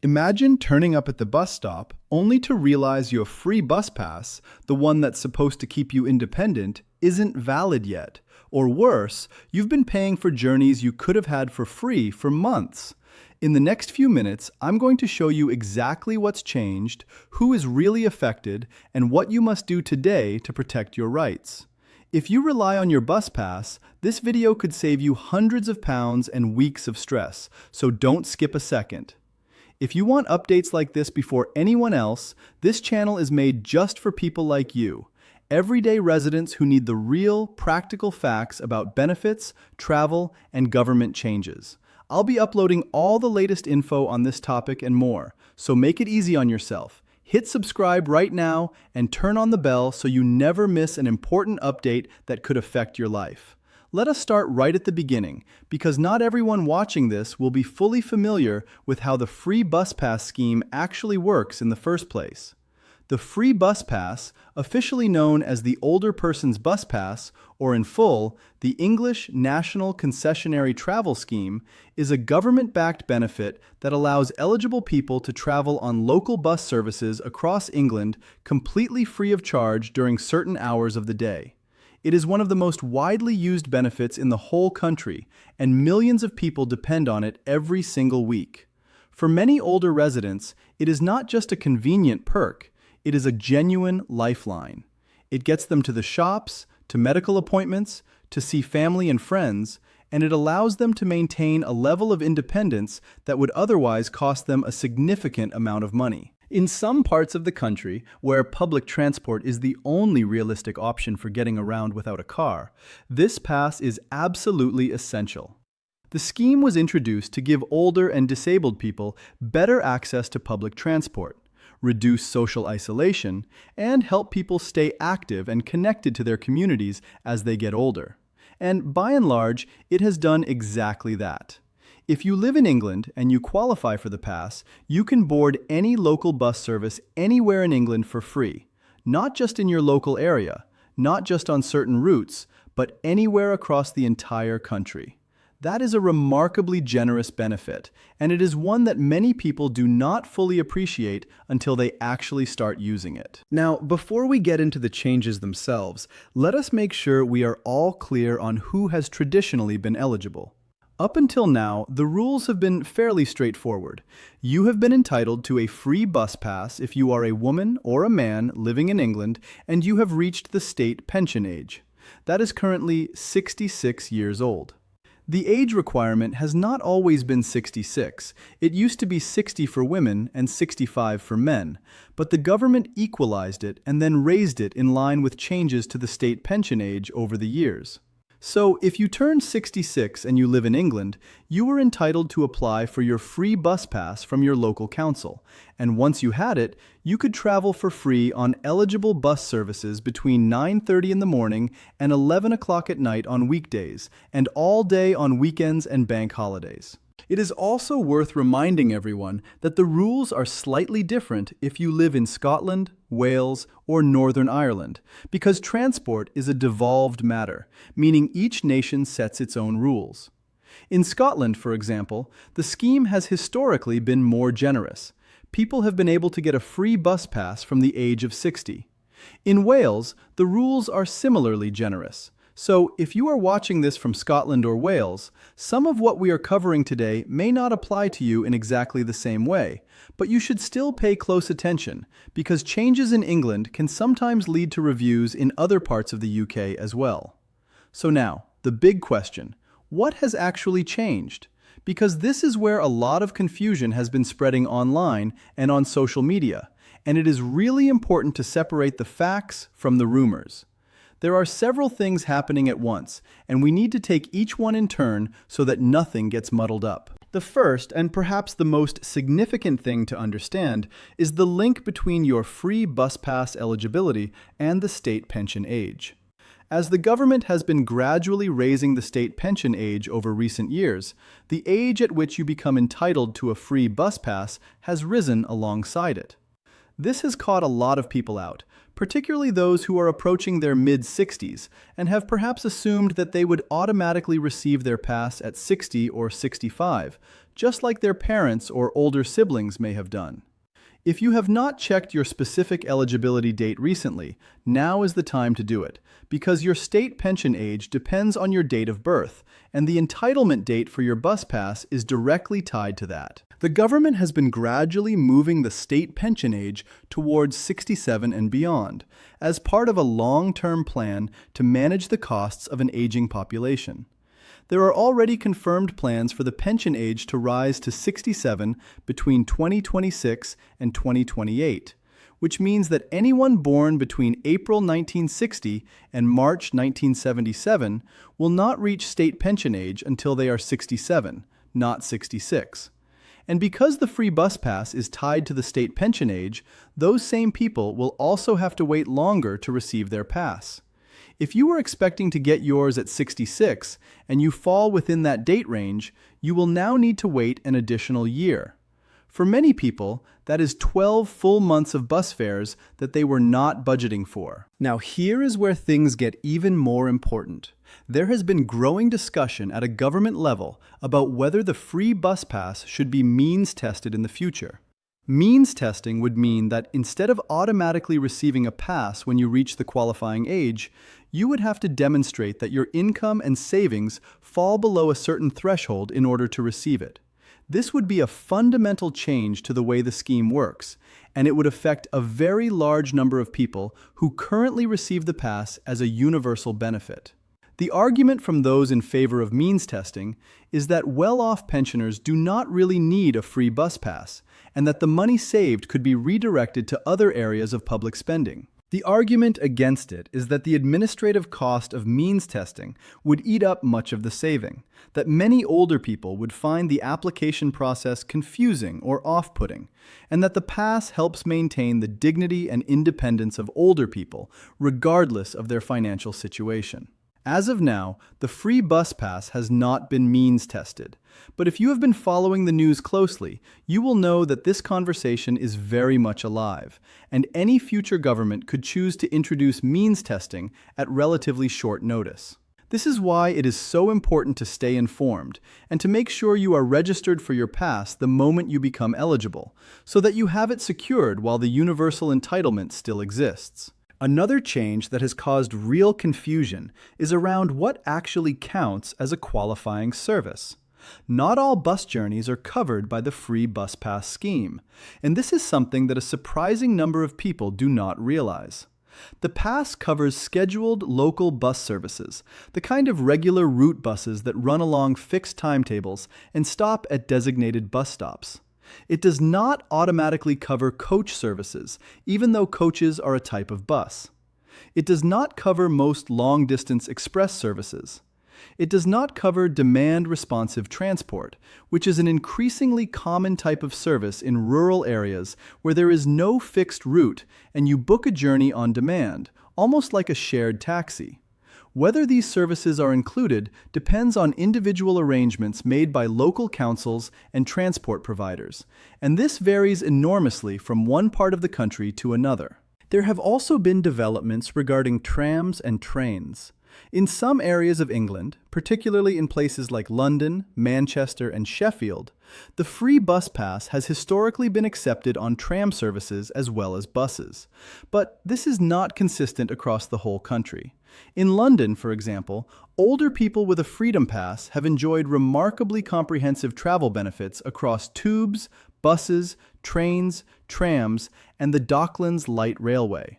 Imagine turning up at the bus stop only to realize your free bus pass, the one that's supposed to keep you independent, isn't valid yet. Or worse, you've been paying for journeys you could have had for free for months. In the next few minutes, I'm going to show you exactly what's changed, who is really affected, and what you must do today to protect your rights. If you rely on your bus pass, this video could save you hundreds of pounds and weeks of stress, so don't skip a second. If you want updates like this before anyone else, this channel is made just for people like you, everyday residents who need the real, practical facts about benefits, travel, and government changes. I'll be uploading all the latest info on this topic and more, so make it easy on yourself. Hit subscribe right now and turn on the bell so you never miss an important update that could affect your life. Let us start right at the beginning, because not everyone watching this will be fully familiar with how the free bus pass scheme actually works in the first place. The free bus pass, officially known as the Older Person's Bus Pass, or in full, the English National Concessionary Travel Scheme, is a government-backed benefit that allows eligible people to travel on local bus services across England completely free of charge during certain hours of the day. It is one of the most widely used benefits in the whole country, and millions of people depend on it every single week. For many older residents, it is not just a convenient perk, it is a genuine lifeline. It gets them to the shops, to medical appointments, to see family and friends, and it allows them to maintain a level of independence that would otherwise cost them a significant amount of money. In some parts of the country, where public transport is the only realistic option for getting around without a car, this pass is absolutely essential. The scheme was introduced to give older and disabled people better access to public transport, reduce social isolation, and help people stay active and connected to their communities as they get older. And by and large, it has done exactly that. If you live in England and you qualify for the pass, you can board any local bus service anywhere in England for free, not just in your local area, not just on certain routes, but anywhere across the entire country. That is a remarkably generous benefit, and it is one that many people do not fully appreciate until they actually start using it. Now, before we get into the changes themselves, let us make sure we are all clear on who has traditionally been eligible. Up until now, the rules have been fairly straightforward. You have been entitled to a free bus pass if you are a woman or a man living in England and you have reached the state pension age. That is currently 66 years old. The age requirement has not always been 66. It used to be 60 for women and 65 for men, but the government equalized it and then raised it in line with changes to the state pension age over the years. So, if you turn 66 and you live in England, you were entitled to apply for your free bus pass from your local council, and once you had it, you could travel for free on eligible bus services between 9:30 in the morning and 11 o'clock at night on weekdays, and all day on weekends and bank holidays. It is also worth reminding everyone that the rules are slightly different if you live in Scotland, Wales, or Northern Ireland, because transport is a devolved matter, meaning each nation sets its own rules. In Scotland, for example, the scheme has historically been more generous. People have been able to get a free bus pass from the age of 60. In Wales, the rules are similarly generous. So, if you are watching this from Scotland or Wales, some of what we are covering today may not apply to you in exactly the same way, but you should still pay close attention, because changes in England can sometimes lead to reviews in other parts of the UK as well. So now, the big question: what has actually changed? Because this is where a lot of confusion has been spreading online and on social media, and it is really important to separate the facts from the rumors. There are several things happening at once, and we need to take each one in turn so that nothing gets muddled up. The first, and perhaps the most significant thing to understand, is the link between your free bus pass eligibility and the state pension age. As the government has been gradually raising the state pension age over recent years, the age at which you become entitled to a free bus pass has risen alongside it. This has caught a lot of people out, particularly those who are approaching their mid-60s and have perhaps assumed that they would automatically receive their pass at 60 or 65, just like their parents or older siblings may have done. If you have not checked your specific eligibility date recently, now is the time to do it, because your state pension age depends on your date of birth, and the entitlement date for your bus pass is directly tied to that. The government has been gradually moving the state pension age towards 67 and beyond, as part of a long-term plan to manage the costs of an aging population. There are already confirmed plans for the pension age to rise to 67 between 2026 and 2028, which means that anyone born between April 1960 and March 1977 will not reach state pension age until they are 67, not 66. And because the free bus pass is tied to the state pension age, those same people will also have to wait longer to receive their pass. If you were expecting to get yours at 66 and you fall within that date range, you will now need to wait an additional year. For many people, that is 12 full months of bus fares that they were not budgeting for. Now here is where things get even more important. There has been growing discussion at a government level about whether the free bus pass should be means tested in the future. Means testing would mean that instead of automatically receiving a pass when you reach the qualifying age, you would have to demonstrate that your income and savings fall below a certain threshold in order to receive it. This would be a fundamental change to the way the scheme works, and it would affect a very large number of people who currently receive the pass as a universal benefit. The argument from those in favor of means testing is that well-off pensioners do not really need a free bus pass, and that the money saved could be redirected to other areas of public spending. The argument against it is that the administrative cost of means testing would eat up much of the saving, that many older people would find the application process confusing or off-putting, and that the pass helps maintain the dignity and independence of older people, regardless of their financial situation. As of now, the free bus pass has not been means tested. But if you have been following the news closely, you will know that this conversation is very much alive, and any future government could choose to introduce means testing at relatively short notice. This is why it is so important to stay informed and to make sure you are registered for your pass the moment you become eligible, so that you have it secured while the universal entitlement still exists. Another change that has caused real confusion is around what actually counts as a qualifying service. Not all bus journeys are covered by the free bus pass scheme, and this is something that a surprising number of people do not realize. The pass covers scheduled local bus services, the kind of regular route buses that run along fixed timetables and stop at designated bus stops. It does not automatically cover coach services, even though coaches are a type of bus. It does not cover most long-distance express services. It does not cover demand-responsive transport, which is an increasingly common type of service in rural areas where there is no fixed route and you book a journey on demand, almost like a shared taxi. Whether these services are included depends on individual arrangements made by local councils and transport providers, and this varies enormously from one part of the country to another. There have also been developments regarding trams and trains. In some areas of England, particularly in places like London, Manchester, and Sheffield, the free bus pass has historically been accepted on tram services as well as buses. But this is not consistent across the whole country. In London, for example, older people with a Freedom Pass have enjoyed remarkably comprehensive travel benefits across tubes, buses, trains, trams, and the Docklands Light Railway.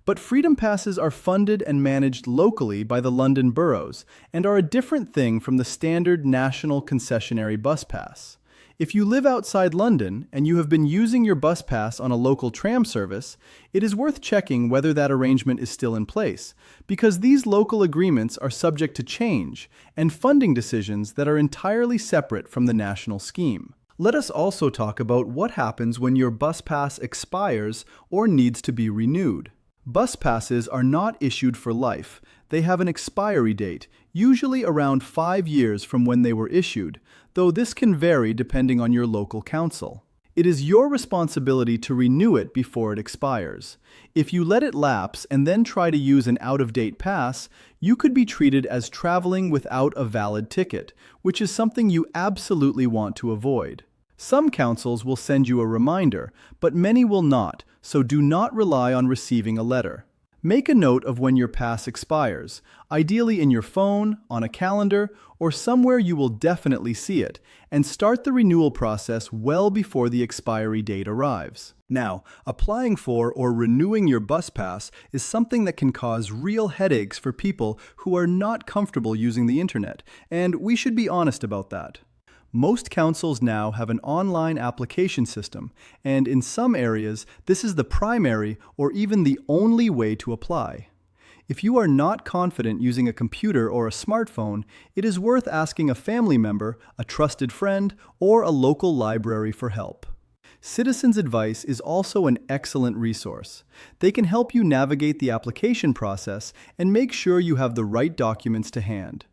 But Freedom Passes are funded and managed locally by the London boroughs and are a different thing from the standard national concessionary bus pass. If you live outside London and you have been using your bus pass on a local tram service, it is worth checking whether that arrangement is still in place, because these local agreements are subject to change and funding decisions that are entirely separate from the national scheme. Let us also talk about what happens when your bus pass expires or needs to be renewed. Bus passes are not issued for life. They have an expiry date, usually around 5 years from when they were issued, though this can vary depending on your local council. It is your responsibility to renew it before it expires. If you let it lapse and then try to use an out-of-date pass, you could be treated as traveling without a valid ticket, which is something you absolutely want to avoid. Some councils will send you a reminder, but many will not, so do not rely on receiving a letter. Make a note of when your pass expires, ideally in your phone, on a calendar, or somewhere you will definitely see it, and start the renewal process well before the expiry date arrives. Now, applying for or renewing your bus pass is something that can cause real headaches for people who are not comfortable using the internet, and we should be honest about that. Most councils now have an online application system, and in some areas, this is the primary or even the only way to apply. If you are not confident using a computer or a smartphone, it is worth asking a family member, a trusted friend, or a local library for help. Citizens Advice is also an excellent resource. They can help you navigate the application process and make sure you have the right documents to hand.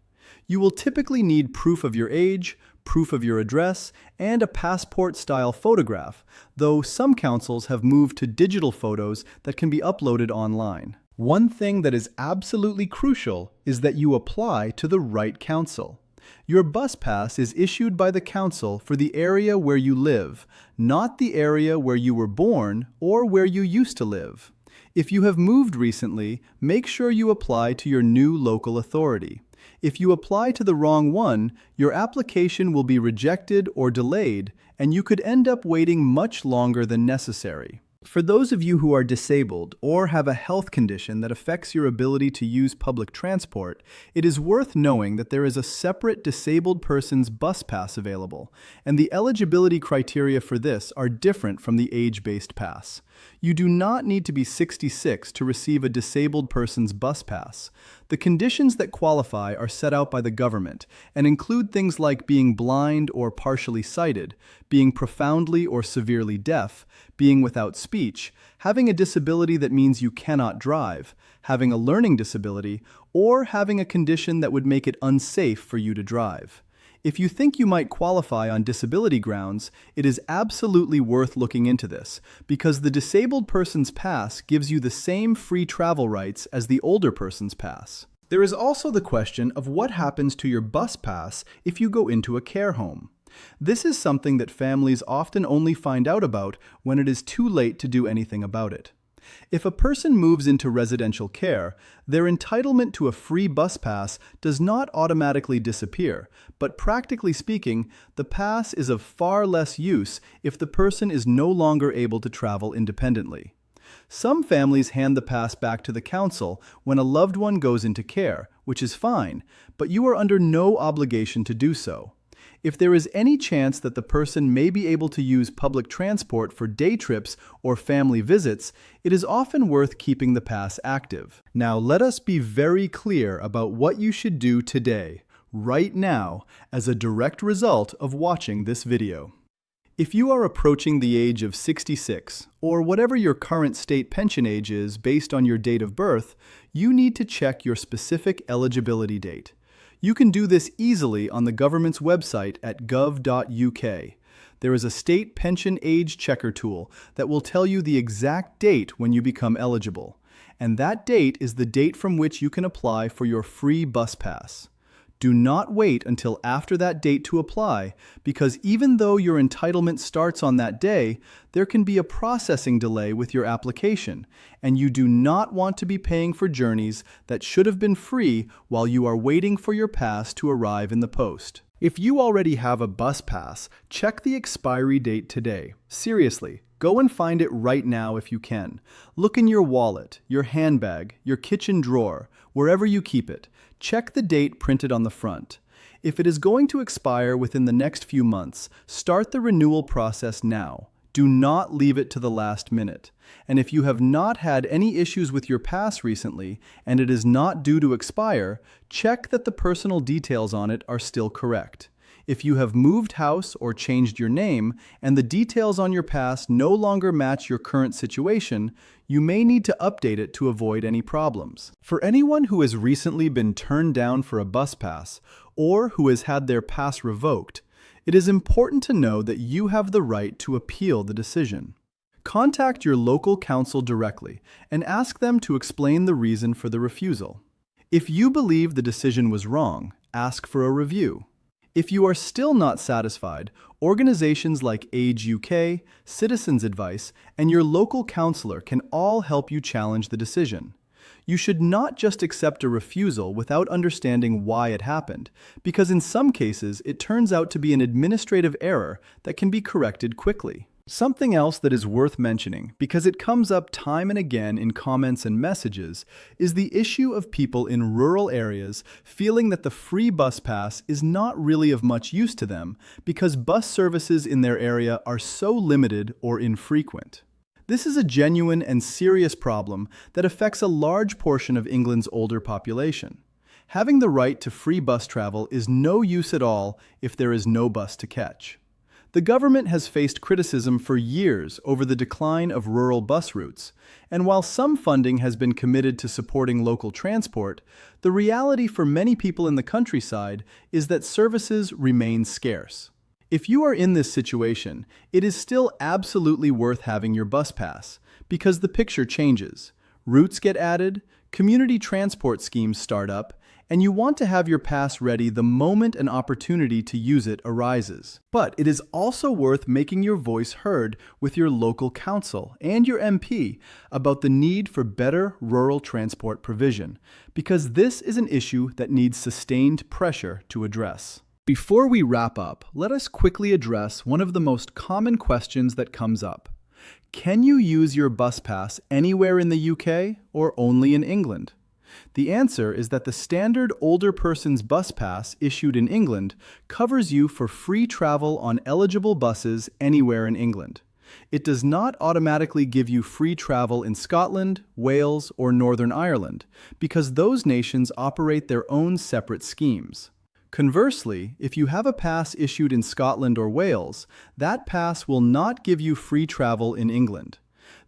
You will typically need proof of your age, proof of your address, and a passport-style photograph, though some councils have moved to digital photos that can be uploaded online. One thing that is absolutely crucial is that you apply to the right council. Your bus pass is issued by the council for the area where you live, not the area where you were born or where you used to live. If you have moved recently, make sure you apply to your new local authority. If you apply to the wrong one, your application will be rejected or delayed, and you could end up waiting much longer than necessary. For those of you who are disabled or have a health condition that affects your ability to use public transport, it is worth knowing that there is a separate disabled person's bus pass available, and the eligibility criteria for this are different from the age-based pass. You do not need to be 66 to receive a disabled person's bus pass. The conditions that qualify are set out by the government and include things like being blind or partially sighted, being profoundly or severely deaf, being without speech, having a disability that means you cannot drive, having a learning disability, or having a condition that would make it unsafe for you to drive. If you think you might qualify on disability grounds, it is absolutely worth looking into this, because the disabled person's pass gives you the same free travel rights as the older person's pass. There is also the question of what happens to your bus pass if you go into a care home. This is something that families often only find out about when it is too late to do anything about it. If a person moves into residential care, their entitlement to a free bus pass does not automatically disappear, but practically speaking, the pass is of far less use if the person is no longer able to travel independently. Some families hand the pass back to the council when a loved one goes into care, which is fine, but you are under no obligation to do so. If there is any chance that the person may be able to use public transport for day trips or family visits, it is often worth keeping the pass active. Now, let us be very clear about what you should do today, right now, as a direct result of watching this video. If you are approaching the age of 66, or whatever your current state pension age is based on your date of birth, you need to check your specific eligibility date. You can do this easily on the government's website at gov.uk. There is a state pension age checker tool that will tell you the exact date when you become eligible. And that date is the date from which you can apply for your free bus pass. Do not wait until after that date to apply, because even though your entitlement starts on that day, there can be a processing delay with your application, and you do not want to be paying for journeys that should have been free while you are waiting for your pass to arrive in the post. If you already have a bus pass, check the expiry date today. Seriously, go and find it right now if you can. Look in your wallet, your handbag, your kitchen drawer, wherever you keep it. Check the date printed on the front. If it is going to expire within the next few months, start the renewal process now. Do not leave it to the last minute. And if you have not had any issues with your pass recently and it is not due to expire, check that the personal details on it are still correct. If you have moved house or changed your name and the details on your pass no longer match your current situation, you may need to update it to avoid any problems. For anyone who has recently been turned down for a bus pass or who has had their pass revoked, It is important to know that you have the right to appeal the decision. Contact your local council directly and ask them to explain the reason for the refusal. If you believe the decision was wrong, ask for a review. If you are still not satisfied, organizations like Age UK, Citizens Advice, and your local counselor can all help you challenge the decision. You should not just accept a refusal without understanding why it happened, because in some cases it turns out to be an administrative error that can be corrected quickly. Something else that is worth mentioning, because it comes up time and again in comments and messages, is the issue of people in rural areas feeling that the free bus pass is not really of much use to them because bus services in their area are so limited or infrequent. This is a genuine and serious problem that affects a large portion of England's older population. Having the right to free bus travel is no use at all if there is no bus to catch. The government has faced criticism for years over the decline of rural bus routes, and while some funding has been committed to supporting local transport, the reality for many people in the countryside is that services remain scarce. If you are in this situation, it is still absolutely worth having your bus pass, because the picture changes. Routes get added, community transport schemes start up, and you want to have your pass ready the moment an opportunity to use it arises. But it is also worth making your voice heard with your local council and your MP about the need for better rural transport provision, because this is an issue that needs sustained pressure to address. Before we wrap up, let us quickly address one of the most common questions that comes up. Can you use your bus pass anywhere in the UK or only in England? The answer is that the standard older person's bus pass issued in England covers you for free travel on eligible buses anywhere in England. It does not automatically give you free travel in Scotland, Wales, or Northern Ireland, because those nations operate their own separate schemes. Conversely, if you have a pass issued in Scotland or Wales, that pass will not give you free travel in England.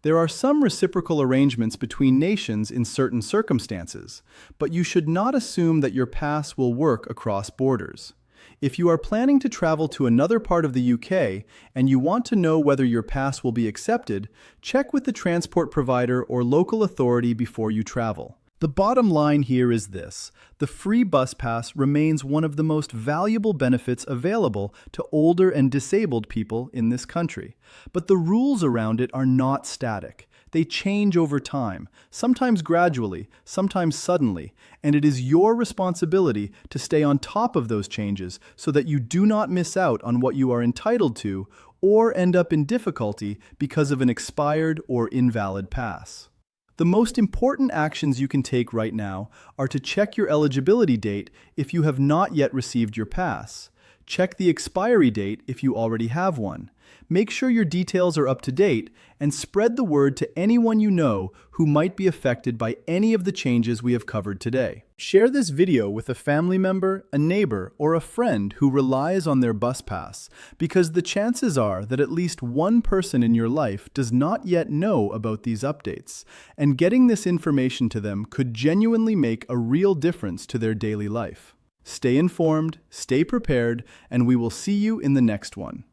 There are some reciprocal arrangements between nations in certain circumstances, but you should not assume that your pass will work across borders. If you are planning to travel to another part of the UK and you want to know whether your pass will be accepted, check with the transport provider or local authority before you travel. The bottom line here is this: the free bus pass remains one of the most valuable benefits available to older and disabled people in this country. But the rules around it are not static. They change over time, sometimes gradually, sometimes suddenly, and it is your responsibility to stay on top of those changes so that you do not miss out on what you are entitled to or end up in difficulty because of an expired or invalid pass. The most important actions you can take right now are to check your eligibility date if you have not yet received your pass. Check the expiry date if you already have one. Make sure your details are up to date and spread the word to anyone you know who might be affected by any of the changes we have covered today. Share this video with a family member, a neighbor, or a friend who relies on their bus pass, because the chances are that at least one person in your life does not yet know about these updates, and getting this information to them could genuinely make a real difference to their daily life. Stay informed, stay prepared, and we will see you in the next one.